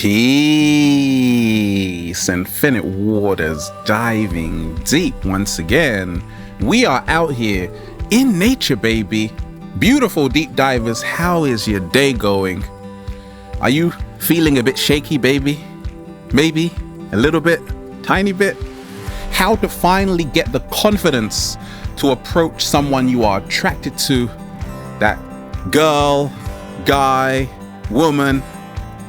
Peace, infinite waters, diving deep once again. We are out here in nature, baby. Beautiful deep divers, how is your day going? Are you feeling a bit shaky, baby? Maybe a little bit, tiny bit? How to finally get the confidence to approach someone you are attracted to, that girl, guy, woman,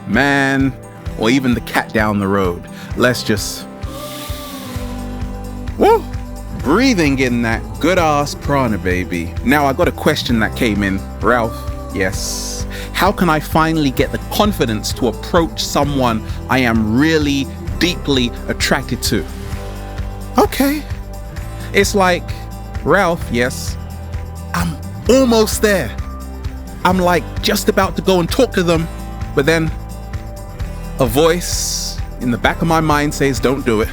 man, or even the cat down the road. Let's just breathing in that good ass prana, baby. Now I got a question that came in. Ralph, yes. How can I finally get the confidence to approach someone I am really deeply attracted to? Okay. It's like, Ralph, yes, I'm almost there. I'm like just about to go and talk to them, but then a voice in the back of my mind says, don't do it.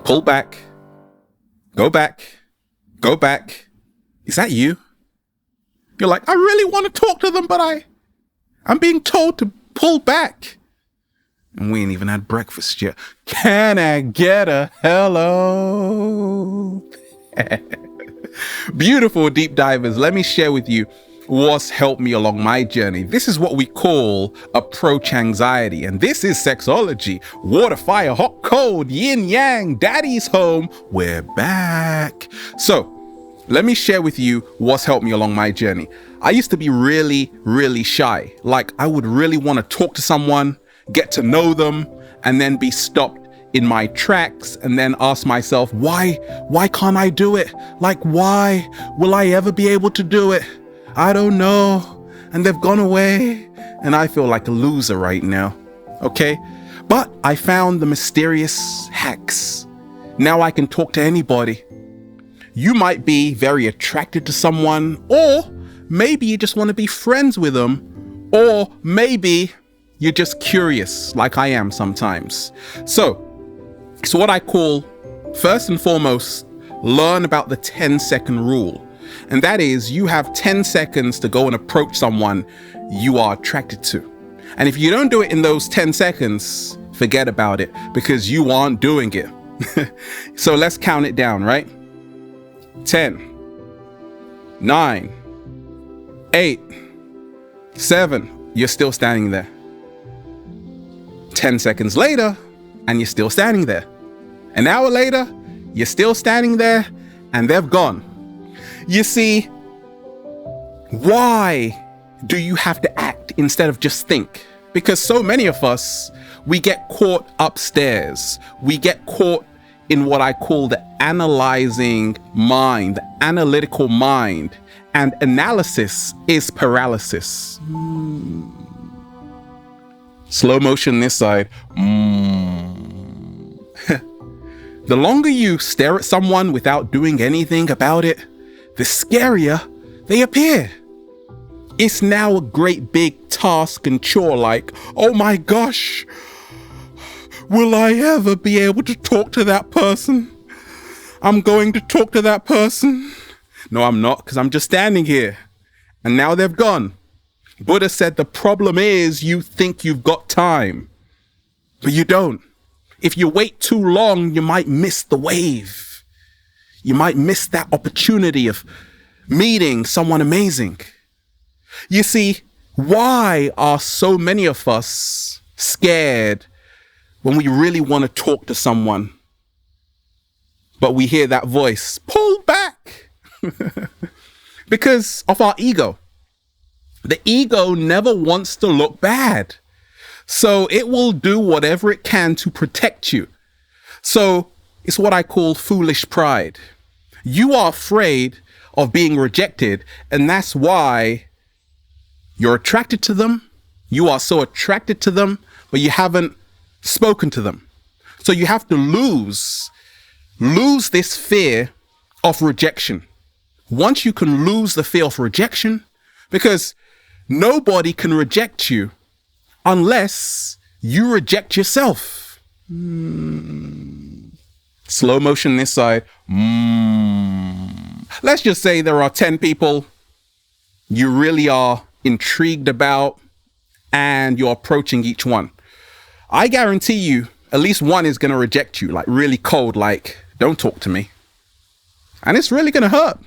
Pull back. Go back. Go back. Is that you? You're like, I really want to talk to them, but I'm being told to pull back. And we ain't even had breakfast yet. Can I get a hello? Beautiful deep divers, let me share with you what's helped me along my journey. This is what we call approach anxiety, and this is sexology. Water, fire, hot, cold, yin, yang, daddy's home. We're back. So let me share with you what's helped me along my journey. I used to be really, really shy. Like I would really want to talk to someone, get to know them, and then be stopped in my tracks and then ask myself, why can't I do it? Like, why will I ever be able to do it? I don't know. And they've gone away. And I feel like a loser right now. Okay. But I found the mysterious hacks. Now I can talk to anybody. You might be very attracted to someone, or maybe you just want to be friends with them, or maybe you're just curious like I am sometimes. So it's what I call, first and foremost, learn about the 10-second rule. And that is, you have 10 seconds to go and approach someone you are attracted to. And if you don't do it in those 10 seconds, forget about it, because you aren't doing it. So let's count it down, right? 10, 9, 8, 7, you're still standing there. 10 seconds later, and you're still standing there. An hour later, you're still standing there, and they've gone. You see, why do you have to act instead of just think? Because so many of us, we get caught upstairs. We get caught in what I call the analyzing mind, the analytical mind. And analysis is paralysis. Slow motion this side. The longer you stare at someone without doing anything about it, the scarier they appear. It's now a great big task and chore, like, oh my gosh, will I ever be able to talk to that person? I'm going to talk to that person. No, I'm not, because I'm just standing here. And now they've gone. Buddha said the problem is you think you've got time, but you don't. If you wait too long, you might miss the wave. You might miss that opportunity of meeting someone amazing. You see, why are so many of us scared when we really want to talk to someone, but we hear that voice, pull back? Because of our ego. The ego never wants to look bad. So it will do whatever it can to protect you. So it's what I call foolish pride. You are afraid of being rejected, and that's why you're attracted to them. You are so attracted to them, but you haven't spoken to them. So you have to lose this fear of rejection. Once you can lose the fear of rejection, because nobody can reject you unless you reject yourself. Slow motion this side. Let's just say there are 10 people you really are intrigued about, and you're approaching each one. I guarantee you at least one is going to reject you, like really cold, like, don't talk to me. And it's really going to hurt.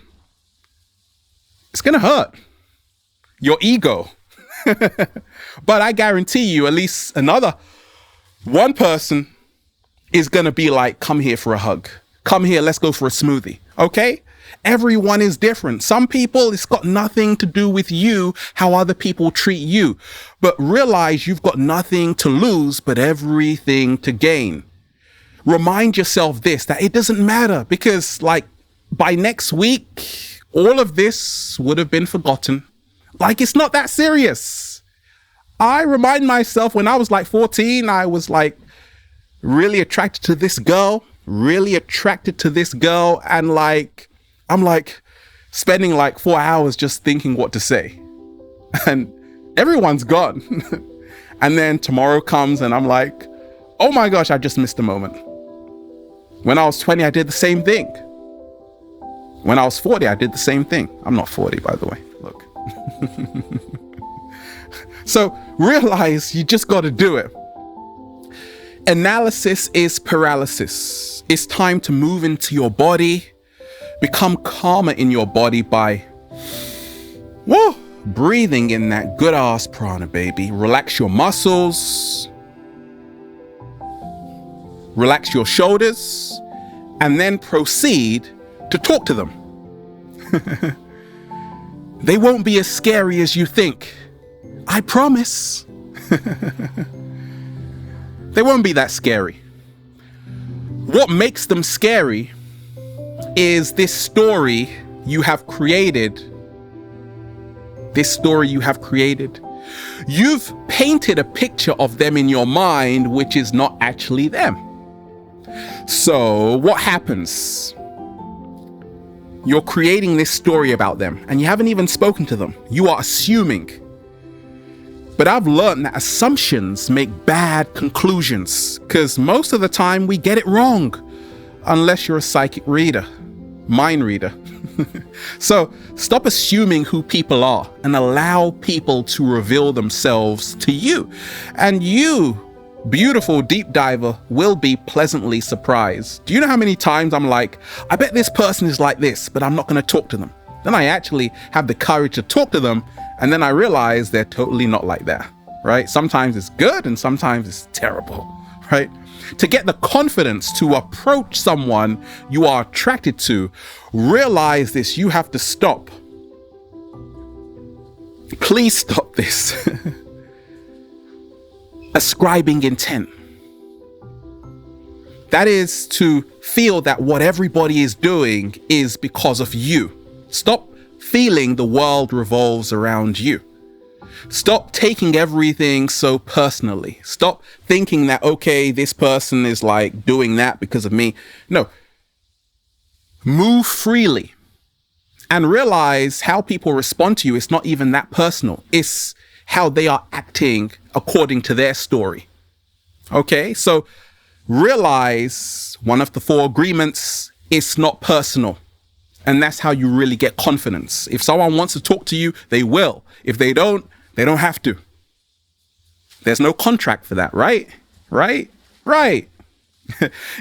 It's going to hurt your ego. But I guarantee you at least another one person is going to be like, come here for a hug. Come here, let's go for a smoothie. Okay? Everyone is different. Some people, it's got nothing to do with you, how other people treat you. But realize you've got nothing to lose, but everything to gain. Remind yourself this, that it doesn't matter, because like by next week, all of this would have been forgotten. Like, it's not that serious. I remind myself when I was like 14, I was like really attracted to this girl, and like, I'm like spending like 4 hours just thinking what to say, and everyone's gone. And then tomorrow comes and I'm like, oh my gosh, I just missed a moment. When I was 20, I did the same thing. When I was 40, I did the same thing. I'm not 40, by the way. Look. So realize you just got to do it. Analysis is paralysis. It's time to move into your body. Become calmer in your body by breathing in that good ass prana, baby. Relax your muscles. Relax your shoulders. And then proceed to talk to them. They won't be as scary as you think. I promise. They won't be that scary. What makes them scary is this story you have created. You've painted a picture of them in your mind, which is not actually them. So what happens? You're creating this story about them and you haven't even spoken to them. You are assuming. But I've learned that assumptions make bad conclusions, because most of the time we get it wrong, unless you're a psychic reader, mind reader. So stop assuming who people are and allow people to reveal themselves to you. And you, beautiful deep diver, will be pleasantly surprised. Do you know how many times I'm like, I bet this person is like this, but I'm not going to talk to them. Then I actually have the courage to talk to them, and then I realize they're totally not like that, right? Sometimes it's good and sometimes it's terrible, right? To get the confidence to approach someone you are attracted to, realize this, you have to stop. Please stop this. Ascribing intent. That is to feel that what everybody is doing is because of you. Stop feeling the world revolves around you. Stop taking everything so personally. Stop thinking that, okay, this person is like doing that because of me. No. Move freely and realize how people respond to you. It's not even that personal. It's how they are acting according to their story. Okay, so realize one of the 4 agreements, it's not personal. And that's how you really get confidence. If someone wants to talk to you, they will. If they don't have to. There's no contract for that, right? Right?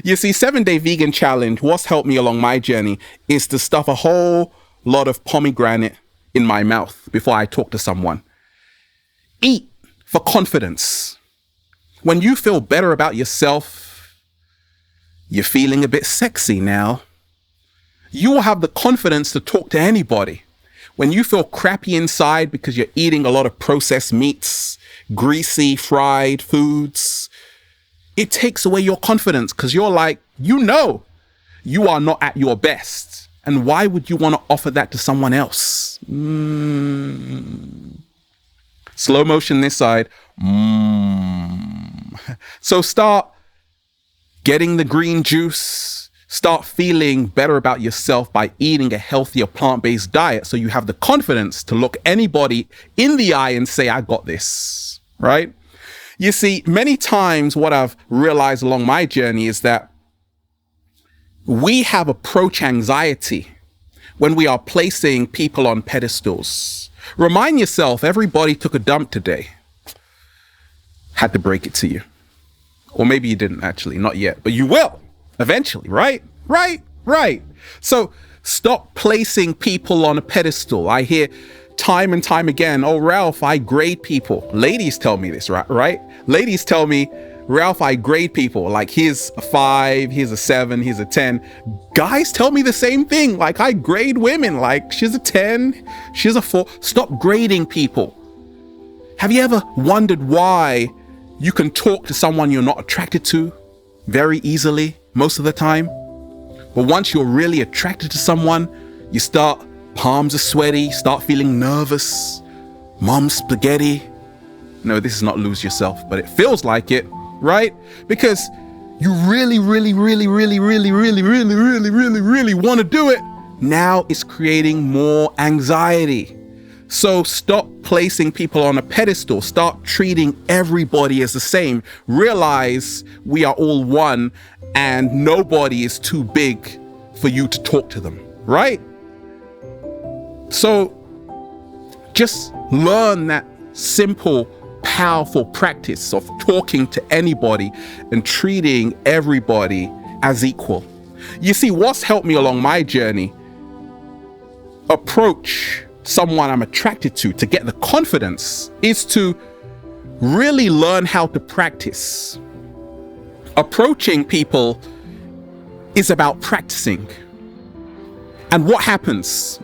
You see, 7-Day Vegan Challenge, what's helped me along my journey is to stuff a whole lot of pomegranate in my mouth before I talk to someone. Eat for confidence. When you feel better about yourself, you're feeling a bit sexy now. You will have the confidence to talk to anybody. When you feel crappy inside because you're eating a lot of processed meats, greasy, fried foods, it takes away your confidence because you're like, you are not at your best. And why would you want to offer that to someone else? Slow motion this side. So start getting the green juice. Start feeling better about yourself by eating a healthier plant-based diet so you have the confidence to look anybody in the eye and say, I got this, right? You see, many times what I've realized along my journey is that we have approach anxiety when we are placing people on pedestals. Remind yourself, everybody took a dump today. Had to break it to you. Or maybe you didn't actually, not yet, but you will eventually, right? Right. So stop placing people on a pedestal. I hear time and time again, oh, Ralph, I grade people. Ladies tell me this, right? Ladies tell me, Ralph, I grade people. Like, here's a 5, here's a 7, here's a 10. Guys tell me the same thing. Like, I grade women. Like, she's a 10, she's a 4. Stop grading people. Have you ever wondered why you can talk to someone you're not attracted to very easily most of the time? But once you're really attracted to someone, you start, palms are sweaty, start feeling nervous, mom's spaghetti. No, this is not lose yourself, but it feels like it, right? Because you really want to do it. Now it's creating more anxiety. So stop placing people on a pedestal. Start treating everybody as the same. Realize we are all one and nobody is too big for you to talk to them, right? So just learn that simple, powerful practice of talking to anybody and treating everybody as equal. You see, what's helped me along my journey, approach someone I'm attracted to get the confidence, is to really learn how to practice. Approaching people is about practicing. And what happens?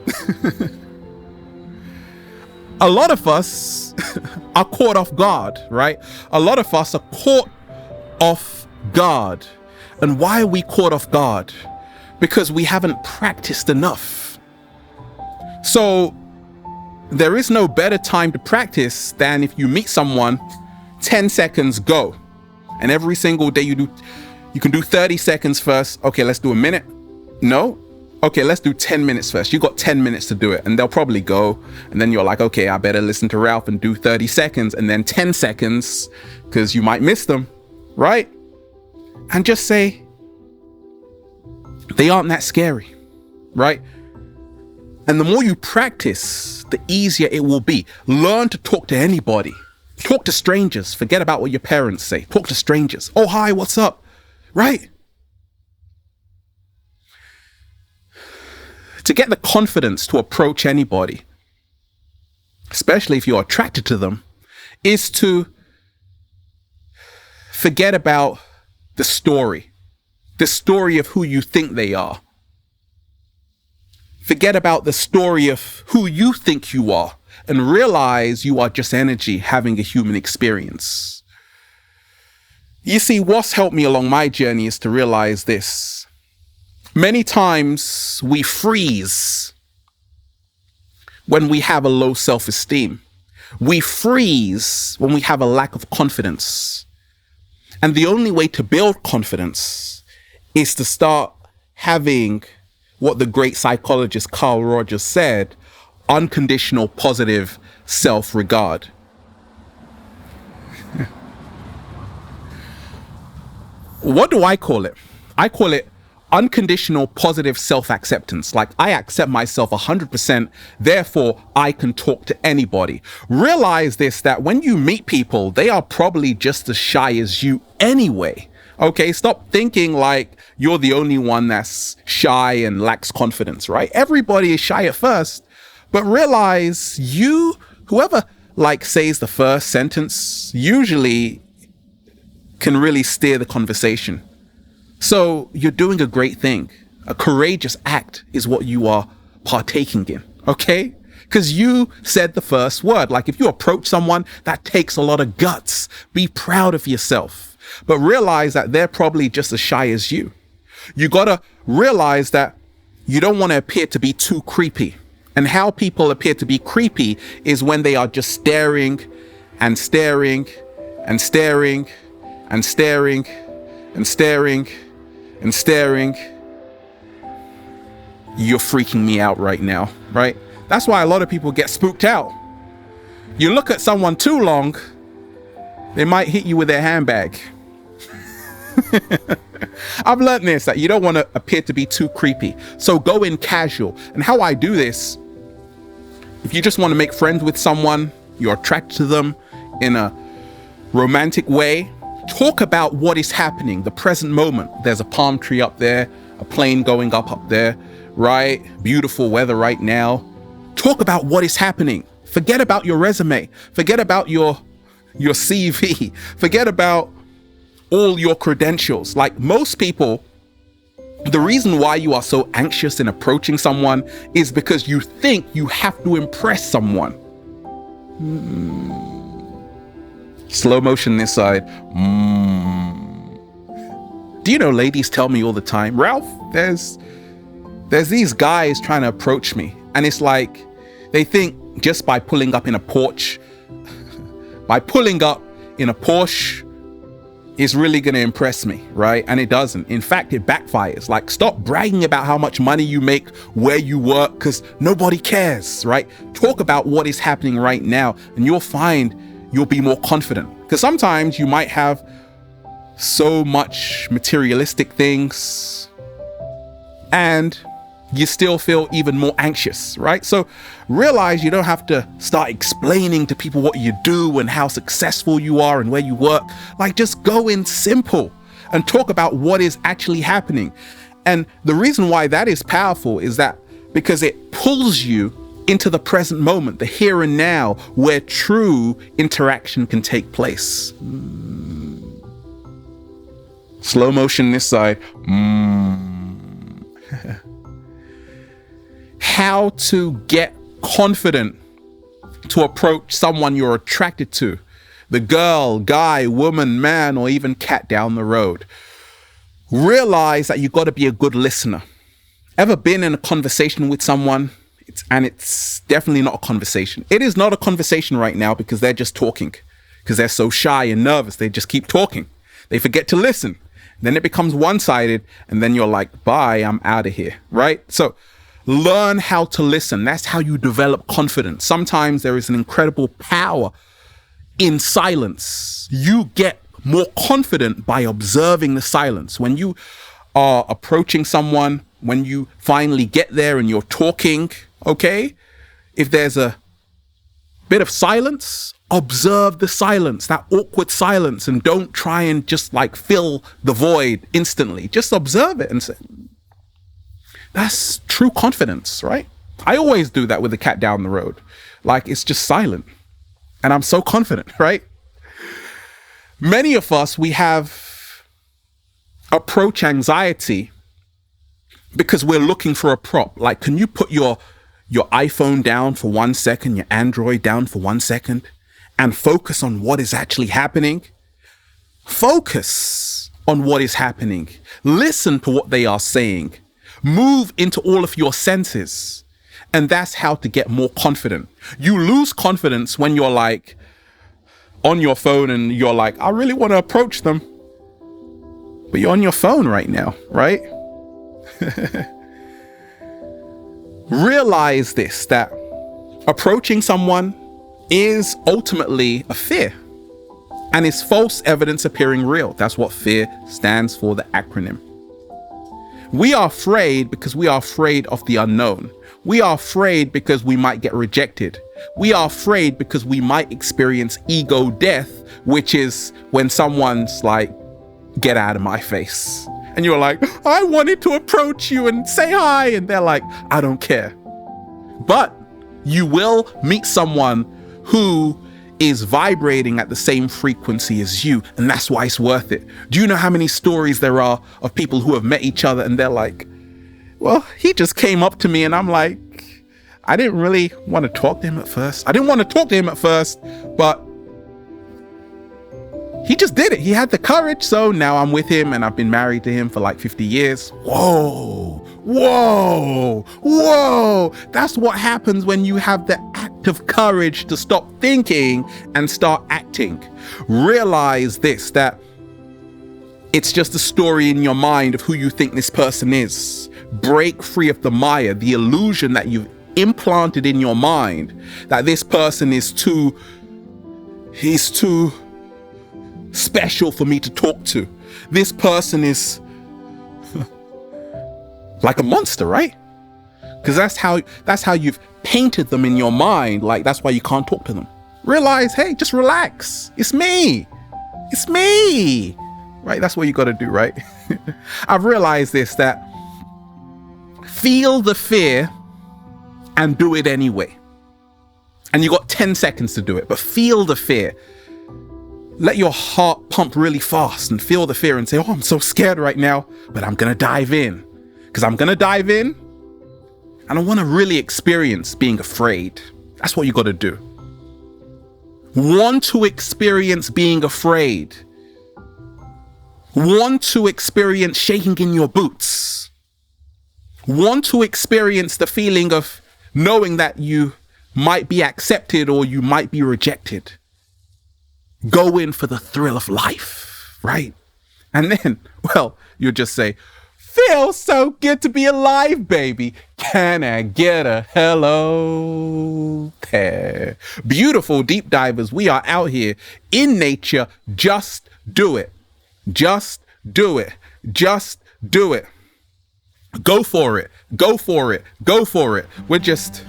A lot of us are caught off guard, right? A lot of us are caught off guard. And why are we caught off guard? Because we haven't practiced enough. So there is no better time to practice than if you meet someone, 10 seconds, go. And every single day you can do 30 seconds first. Okay, let's do a minute. No? Okay, let's do 10 minutes first. You got 10 minutes to do it, and they'll probably go. And then you're like, okay, I better listen to Ralph and do 30 seconds and then 10 seconds because you might miss them, right? And just say, they aren't that scary, right? And the more you practice, the easier it will be. Learn to talk to anybody. Talk to strangers. Forget about what your parents say. Talk to strangers. Oh, hi, what's up? Right? To get the confidence to approach anybody, especially if you're attracted to them, is to forget about the story of who you think they are. Forget about the story of who you think you are and realize you are just energy having a human experience. You see, what's helped me along my journey is to realize this. Many times we freeze when we have a low self-esteem. We freeze when we have a lack of confidence. And the only way to build confidence is to start having what the great psychologist Carl Rogers said, unconditional positive self-regard. What do I call it? I call it unconditional positive self-acceptance. Like, I accept myself 100%, therefore I can talk to anybody. Realize this, that when you meet people, they are probably just as shy as you anyway. Okay, stop thinking like you're the only one that's shy and lacks confidence, right? Everybody is shy at first, but realize whoever like says the first sentence usually can really steer the conversation. So you're doing a great thing. A courageous act is what you are partaking in, okay? Because you said the first word. Like, if you approach someone, that takes a lot of guts. Be proud of yourself. But realize that they're probably just as shy as you. You gotta realize that you don't want to appear to be too creepy. And how people appear to be creepy is when they are just staring and staring and staring and staring and staring and staring. You're freaking me out right now, right? That's why a lot of people get spooked out. You look at someone too long, they might hit you with their handbag. I've learned this, that you don't want to appear to be too creepy. So go in casual. And how I do this, if you just want to make friends with someone, you're attracted to them in a romantic way, Talk about what is happening, the present moment. There's a palm tree up there, a plane going up there, right? Beautiful weather right now. Talk about what is happening. Forget about your resume. Forget about your CV. Forget about all your credentials. Like most people, the reason why you are so anxious in approaching someone is because you think you have to impress someone. Slow motion this side. Do you know, ladies tell me all the time, Ralph, there's these guys trying to approach me. And it's like, they think just by pulling up in a Porsche is really going to impress me, right? And it doesn't. In fact, it backfires. Like, stop bragging about how much money you make, where you work, because nobody cares, right? Talk about what is happening right now, and you'll find you'll be more confident. Because sometimes you might have so much materialistic things and you still feel even more anxious, right? So realize you don't have to start explaining to people what you do and how successful you are and where you work. Like, just go in simple and talk about what is actually happening. And the reason why that is powerful is that because it pulls you into the present moment, the here and now, where true interaction can take place. Slow motion this side. How to get confident to approach someone you're attracted to. The girl, guy, woman, man, or even cat down the road. Realize that you've got to be a good listener. Ever been in a conversation with someone? It's definitely not a conversation. It is not a conversation right now because they're just talking. Because they're so shy and nervous, they just keep talking. They forget to listen. Then it becomes one-sided, and then you're like, bye, I'm out of here, right? So learn how to listen. That's how you develop confidence. Sometimes there is an incredible power in silence. You get more confident by observing the silence. When you are approaching someone, when you finally get there and you're talking, okay? If there's a bit of silence, observe the silence, that awkward silence, and don't try and just like fill the void instantly. Just observe it and say, that's true confidence, right? I always do that with the cat down the road. Like, it's just silent. And I'm so confident, right? Many of us, we have approach anxiety because we're looking for a prop. Like, can you put your iPhone down for 1 second, your Android down for 1 second, and focus on what is actually happening? Focus on what is happening. Listen to what they are saying. Move into all of your senses. And that's how to get more confident. You lose confidence when you're like on your phone and you're like, I really want to approach them. But you're on your phone right now, right? Realize this, that approaching someone is ultimately a fear and is false evidence appearing real. That's what fear stands for, the acronym. We are afraid because we are afraid of the unknown. We are afraid because we might get rejected. We are afraid because we might experience ego death, which is when someone's like, get out of my face. And you're like, I wanted to approach you and say hi. And they're like, I don't care. But you will meet someone who is vibrating at the same frequency as you. And that's why it's worth it. Do you know how many stories there are of people who have met each other and they're like, well, he just came up to me and I'm like, I didn't really want to talk to him at first. But he just did it. He had the courage. So now I'm with him and I've been married to him for like 50 years. Whoa. That's what happens when you have the act of courage to stop thinking and start acting. Realize this, that it's just a story in your mind of who you think this person is. Break free of the Maya, the illusion that you've implanted in your mind that this person is too special for me to talk to. This person is like a monster, right? Because that's how you've painted them in your mind. Like, that's why you can't talk to them. Realize, hey, just relax. It's me. It's me, right? That's what you got to do, right? I've realized this, that feel the fear and do it anyway. And you got 10 seconds to do it, but feel the fear. Let your heart pump really fast and feel the fear and say, oh, I'm so scared right now, but I'm going to dive in. Because I'm going to dive in and I want to really experience being afraid. That's what you got to do. Want to experience being afraid. Want to experience shaking in your boots. Want to experience the feeling of knowing that you might be accepted or you might be rejected. Go in for the thrill of life, right? And then, well, you'll just say, feels so good to be alive, baby. Can I get a hello there? Beautiful deep divers, we are out here in nature. Just do it. Just do it. Just do it. Go for it. Go for it. Go for it. We're just,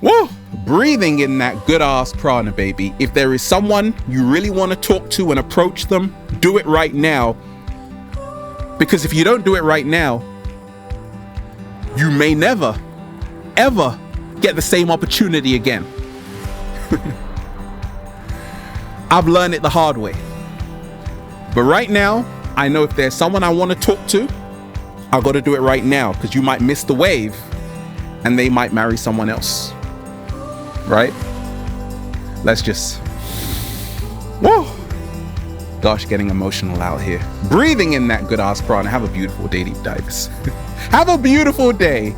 woo, breathing in that good ass prana, baby. If there is someone you really want to talk to and approach them, do it right now. Because if you don't do it right now, you may never, ever get the same opportunity again. I've learned it the hard way. But right now, I know if there's someone I want to talk to, I've got to do it right now, because you might miss the wave and they might marry someone else. Right? Let's just, whoa. Gosh, getting emotional out here. Breathing in that good ass prana. Have a beautiful day, deep divers. Have a beautiful day,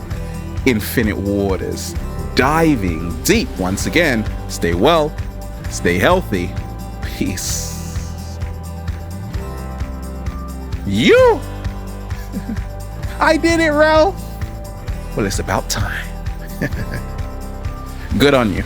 infinite waters. Diving deep once again. Stay well, stay healthy. Peace. You! I did it, Ralph. Well, it's about time. Good on you.